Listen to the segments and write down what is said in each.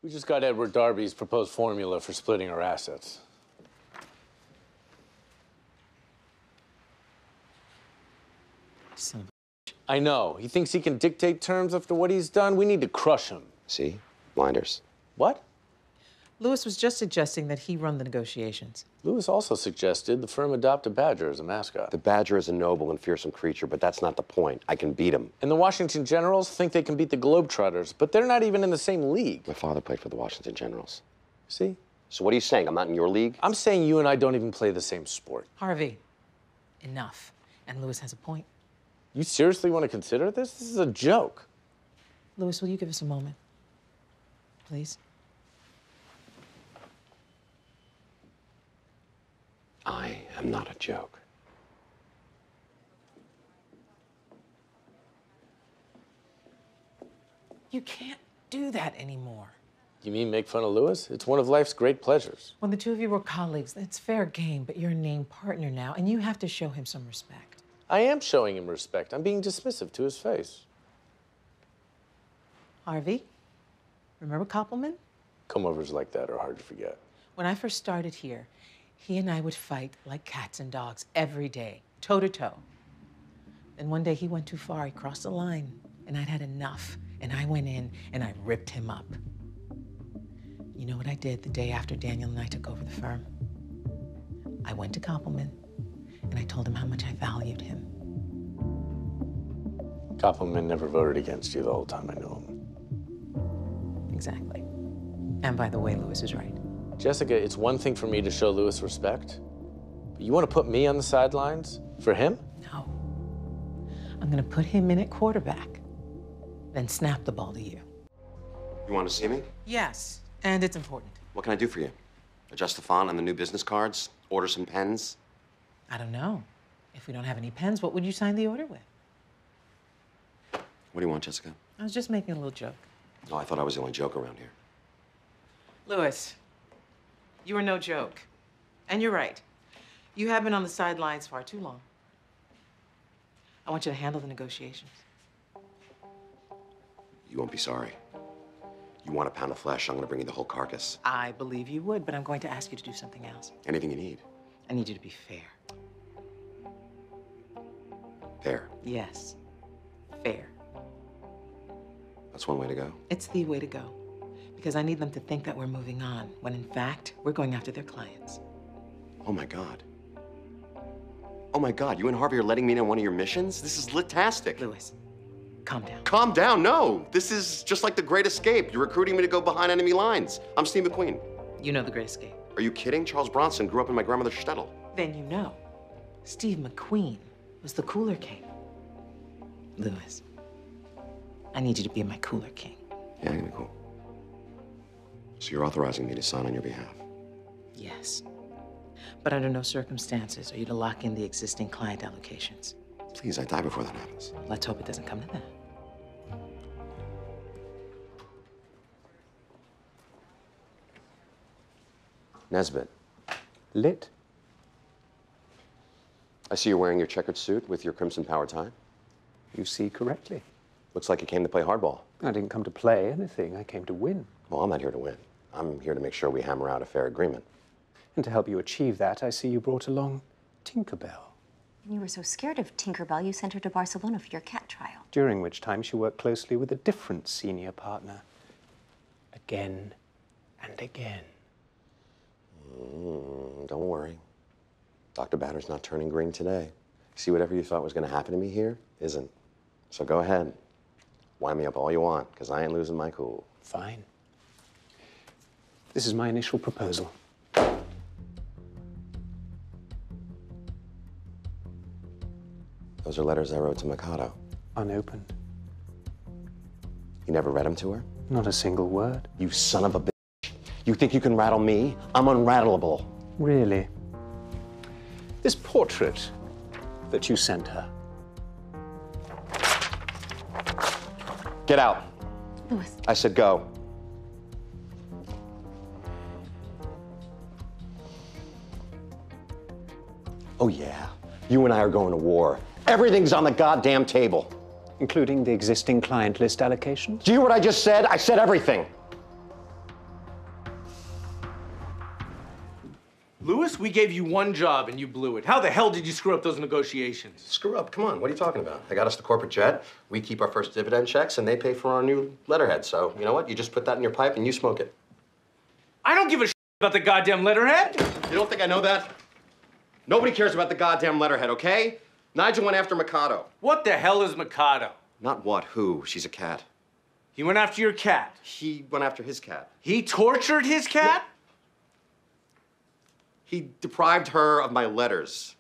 We just got Edward Darby's proposed formula for splitting our assets. Son of a... I know. He thinks he can dictate terms after what he's done. We need to crush him. See? Blinders. What? Lewis was just suggesting that he run the negotiations. Lewis also suggested the firm adopt a badger as a mascot. The badger is a noble and fearsome creature, but that's not the point. I can beat him. And the Washington Generals think they can beat the Globetrotters, but they're not even in the same league. My father played for the Washington Generals. See? So what are you saying? I'm not in your league? I'm saying you and I don't even play the same sport. Harvey, enough. And Lewis has a point. You seriously want to consider this? This is a joke. Lewis, will you give us a moment? Please? I am not a joke. You can't do that anymore. You mean make fun of Lewis? It's one of life's great pleasures. When the two of you were colleagues, it's fair game, but you're a named partner now, and you have to show him some respect. I am showing him respect. I'm being dismissive to his face. Harvey, remember Koppelman? Come-overs like that are hard to forget. When I first started here, he and I would fight like cats and dogs every day, toe to toe. Then one day he went too far, he crossed the line, and I'd had enough. And I went in and I ripped him up. You know what I did the day after Daniel and I took over the firm? I went to Koppelman and I told him how much I valued him. Koppelman never voted against you the whole time I knew him. Exactly. And by the way, Lewis is right. Jessica, it's one thing for me to show Lewis respect, but you want to put me on the sidelines for him? No. I'm going to put him in at quarterback, then snap the ball to you. You want to see me? Yes, and it's important. What can I do for you? Adjust the font on the new business cards? Order some pens? I don't know. If we don't have any pens, what would you sign the order with? What do you want, Jessica? I was just making a little joke. Oh, I thought I was the only joke around here. Lewis, you are no joke. And you're right. You have been on the sidelines far too long. I want you to handle the negotiations. You won't be sorry. You want a pound of flesh, I'm going to bring you the whole carcass. I believe you would, but I'm going to ask you to do something else. Anything you need. I need you to be fair. Fair. Yes, fair. That's one way to go. It's the way to go. Because I need them to think that we're moving on, when in fact, we're going after their clients. Oh my God. Oh my God, you and Harvey are letting me in on one of your missions? This is lit-tastic. Lewis, calm down. Calm down, no. This is just like the Great Escape. You're recruiting me to go behind enemy lines. I'm Steve McQueen. You know the Great Escape. Are you kidding? Charles Bronson grew up in my grandmother's shtetl. Then you know. Steve McQueen was the Cooler King. Lewis, I need you to be my Cooler King. Yeah, I'm gonna be cool. So you're authorizing me to sign on your behalf? Yes. But under no circumstances are you to lock in the existing client allocations. Please, I die before that happens. Let's hope it doesn't come to that. Nesbitt, Lit? I see you're wearing your checkered suit with your crimson power tie. You see correctly. Looks like you came to play hardball. I didn't come to play anything. I came to win. Well, I'm not here to win. I'm here to make sure we hammer out a fair agreement. And to help you achieve that, I see you brought along Tinkerbell. And you were so scared of Tinkerbell, you sent her to Barcelona for your cat trial. During which time she worked closely with a different senior partner. Again and again. Don't worry. Dr. Batter's not turning green today. See, whatever you thought was going to happen to me here isn't. So go ahead. Wind me up all you want, because I ain't losing my cool. Fine. This is my initial proposal. Those are letters I wrote to Mikado. Unopened. You never read them to her? Not a single word. You son of a bitch. You think you can rattle me? I'm unrattleable. Really? This portrait that you sent her. Get out. Lewis. I said go. Oh, yeah. You and I are going to war. Everything's on the goddamn table. Including the existing client list allocations? Do you hear what I just said? I said everything. Lewis, we gave you one job and you blew it. How the hell did you screw up those negotiations? Screw up, come on, what are you talking about? They got us the corporate jet, we keep our first dividend checks, and they pay for our new letterhead. So, you know what? You just put that in your pipe and you smoke it. I don't give a shit about the goddamn letterhead. You don't think I know that? Nobody cares about the goddamn letterhead, okay? Nigel went after Mikado. What the hell is Mikado? Not what, who? She's a cat. He went after your cat. He went after his cat. He tortured his cat? He deprived her of my letters.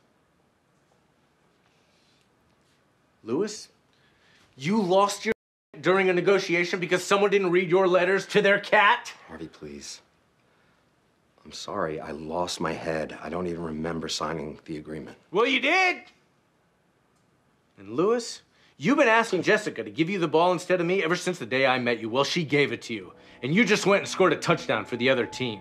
Lewis, you lost your during a negotiation because someone didn't read your letters to their cat? Harvey, please. I'm sorry, I lost my head. I don't even remember signing the agreement. Well, you did. And Lewis, you've been asking Jessica to give you the ball instead of me ever since the day I met you. Well, she gave it to you. And you just went and scored a touchdown for the other team.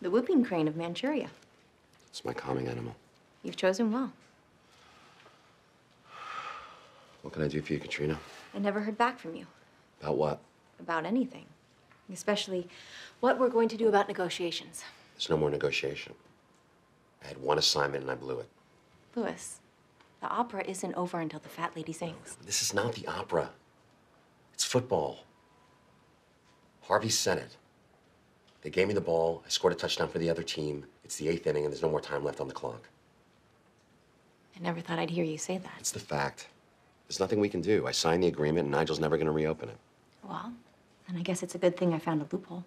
The whooping crane of Manchuria. It's my calming animal. You've chosen well. What can I do for you, Katrina? I never heard back from you. About what? About anything. Especially what we're going to do about negotiations. There's no more negotiation. I had one assignment and I blew it. Lewis, the opera isn't over until the fat lady sings. This is not the opera. It's football. Harvey said it. They gave me the ball, I scored a touchdown for the other team. It's the 8th inning and there's no more time left on the clock. I never thought I'd hear you say that. It's the fact. There's nothing we can do. I signed the agreement and Nigel's never gonna reopen it. Well, then I guess it's a good thing I found a loophole.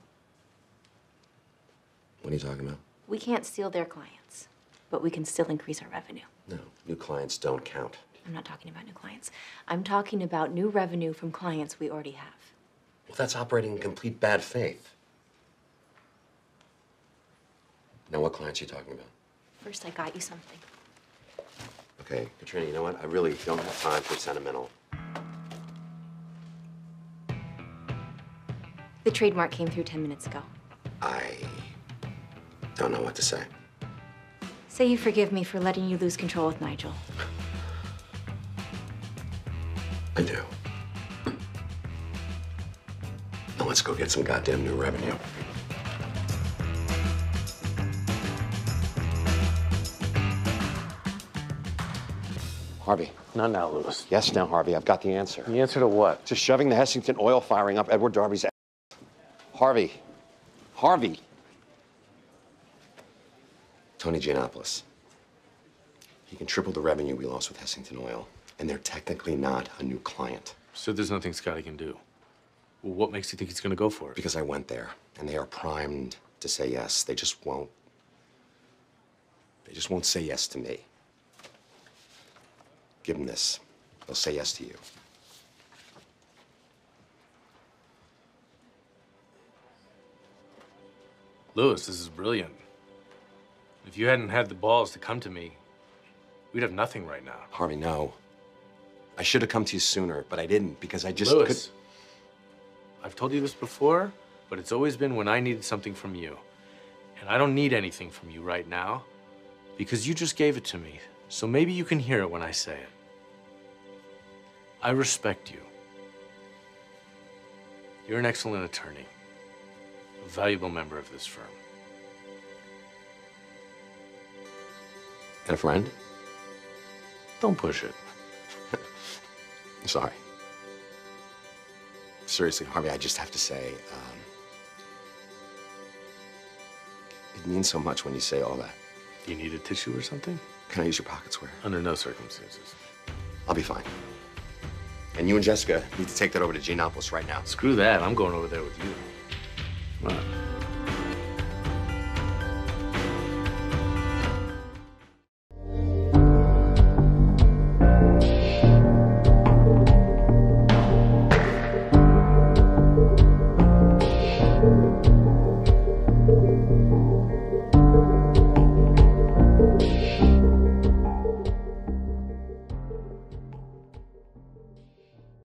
What are you talking about? We can't steal their clients, but we can still increase our revenue. No, new clients don't count. I'm not talking about new clients. I'm talking about new revenue from clients we already have. Well, that's operating in complete bad faith. Now, what clients are you talking about? First, I got you something. Okay, Katrina, you know what? I really don't have time for sentimental. The trademark came through 10 minutes ago. I don't know what to say. Say you forgive me for letting you lose control with Nigel. I do. Now let's go get some goddamn new revenue. Harvey. Not now, Lewis. Yes, now, Harvey, I've got the answer. The answer to what? To shoving the Hessington oil firing up Edward Darby's ass. Harvey. Harvey. Tony Giannopoulos. He can triple the revenue we lost with Hessington Oil, and they're technically not a new client. So there's nothing Scottie can do. Well, what makes you think he's gonna go for it? Because I went there, and they are primed to say yes. They just won't say yes to me. Give them this. They'll say yes to you. Lewis, this is brilliant. If you hadn't had the balls to come to me, we'd have nothing right now. Harvey, no. I should have come to you sooner, but I didn't because I just Lewis, I've told you this before, but it's always been when I needed something from you. And I don't need anything from you right now because you just gave it to me. So maybe you can hear it when I say it. I respect you. You're an excellent attorney, a valuable member of this firm. And a friend? Don't push it. Sorry. Seriously, Harvey, I just have to say, it means so much when you say all that. Do you need a tissue or something? Can I use your pocket square? Under no circumstances. I'll be fine. And you and Jessica need to take that over to Giannopoulos right now. Screw that, I'm going over there with you. Come on.